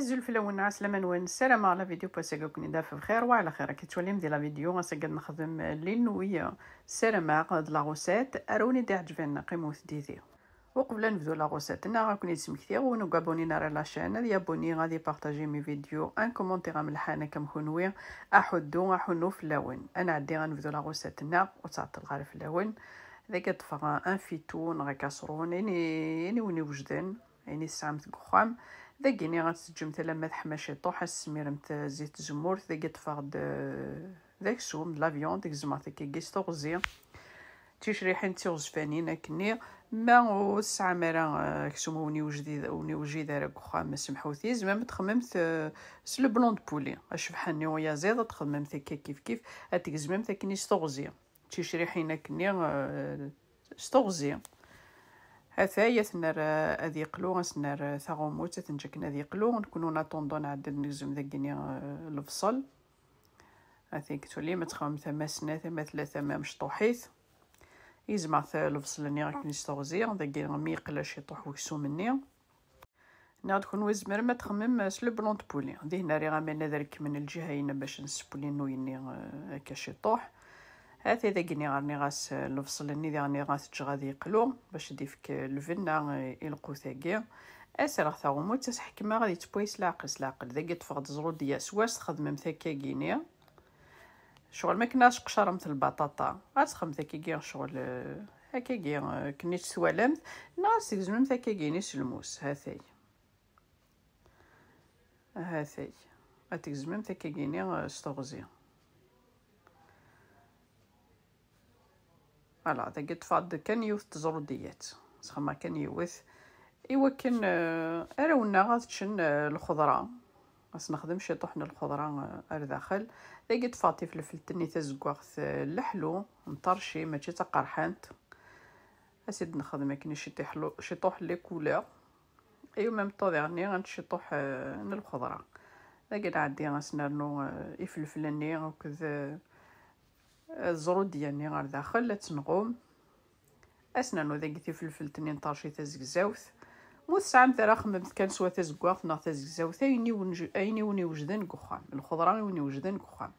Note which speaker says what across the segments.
Speaker 1: الزول في الاول عسلامة نوان السلام على فيديو باسكو كوني دافع بخير وعلى خير كي تولي مدير لا فيديو غنسقد نخدم للنويه السلام هاد لا غوسيت اروني دي عجبنا قيمو ديدي وقبل نبدو لا غوسيتنا غنكون يسمكتي ونقابونينا على لاشين ديال ابوني غادي بارطاجي مي فيديو ان كومونتير ملحانه كمخونوي احنو في اللون انا عندي غنبدو لا غوسيتنا وتعطل غير في اللون ذاك طفا ان فيتو نغا كاسرون يعني وني وجدان يعني سامت قخام ذاكيني غتسجم تلا ما تحماشي طوح السميرمت زيت الزمور ذاك تفاض ذاك سوم لا فيون ديك زمرتي كيستو غزي تشريحين تيغز فانين كني ما وسع مرا كسوموني وجدي راك خام سمحوتي زعما تخممت سلو بلون بولي اش بحالني ويا زيد تخممت كيف هاتيك زعما كني ستوغزي تشريحين كني ستوغزي هثايا ثنر اذي قلو سنر ثاغوموت تنجكنا ذي قلو نكونو ناطوندو نعدل نجزم ذاكيني الفصل هاثيك تولي ما تخمم ثما سنه ثما ثلاثه ما مشطوحيت يزمع الفصل اللي راك نستغزي ذاكي مي يقلاش يطيح وكسو مني ناد كون وزمر ما تخمم سلو بلون بولي هذه ناري غاملنا ذلك من الجهين باش نسبولي نويني كاش يطيح هاتي ذاكيني غارني غاس الفصل اللي راني غاس تجغادي يقلو باش ديفك الفنا يلقو ثاكي اسرا ثاغمو تسحكما غادي تبويس العقل ذاكي تفقد زرو ديال سواس تخدم ثاكا كيني شغل ما كناش قشره مثل البطاطا غتخم ذاكي شغل هكا كني تسوالمت ناس يزمم ذاكي كينيش الموس هاثي هتزمم ذاكي كيني استغزي فوالا ذاك تفاض كان يوث تزرو ديات سخما كان يوث ايوا كان اراونا غاتشن الخضره غاس نخدم شي طحن الخضره داخل ذاك تفاطي فلفل تني تزكواغ اللحلو مطرشي ماشي تقرحانت اسيد نخدم كني شي طوح لي كولور ايوا ميم طو ديرني غنشي طوح الخضره ذاك عندي غاسنرنو يفلفلني وكذا الزرود ديالني غير داخل تنغوم اسنانو ذاك فلفل تني نطرشي تزكزاوث وسام ترى خممت كان سوا تزكواغ نا تزكزاوث ايني وني وجدان كخام الخضره وني وجدان كخام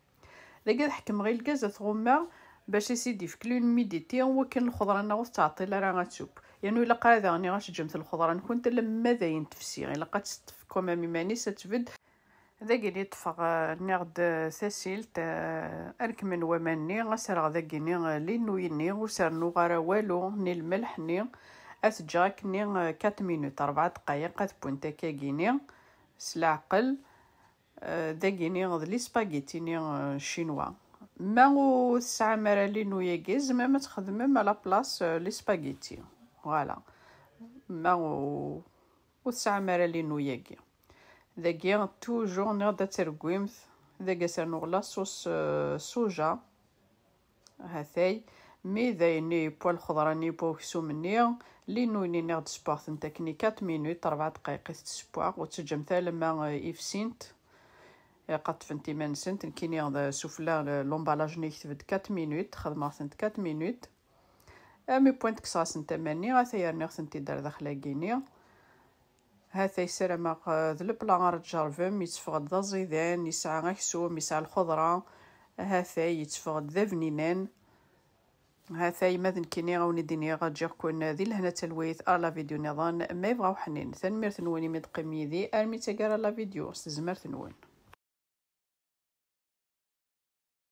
Speaker 1: ذاك حكم غير الكاز تغمر باش يسيدي في كلون ميديتي هو كان الخضره ناغوس تعطي لا راه غتسوب يعني الا قرا راني غاشجمت الخضره نكون لما ذاين تفسير الا قات كوما ميماني ستفد ذاك اللي طفغ نغد ساسيلت اركمن وماني غسر ذاكيني لينويني وسرنو غرا والو ني الملح ني اتجاك ني 4 مينوت 4 دقائق بوينتا كاكيني سلاعقل ذاكيني غد لي سباغيتي ني شينوا ما و الساعه مرا لينويا زعما ما تخدم على بلاص لي سباغيتي فوالا ما و الساعه مرا لينويا ذاكي توجور نغدا تركويمت ذاك سانو لا صوص صوجا هاثاي مي ذايني بوا الخضره ني بوا كسومني لي نويني نغد سبورت نتاكني 4 مينوت 4 دقائق تسبوع وتسجم ثا لما يفسينت قد فنتي من سنت كيني غدا سوفلا لومبالاج ني كتبت 4 مينوت خدمه سنت 4 مينوت مي بوينت كساس نتمني غاثير نغ سنتي دار داخله كيني هاثي سلامة ذ البلا رجرفم يتفقد ذا زيدان يسعى غاكسوم يسعى الخضرة هاثي يتفقد ذا فنينان هاثي ماذن كيني غاوني ديني غاجيغ كون ذي لهنا تلويث لا فيديو نظام ما يبغاو حنين ثنمير ثنوني مدقمي ذي ارمي تاقرا لا فيديو استزمر ثنون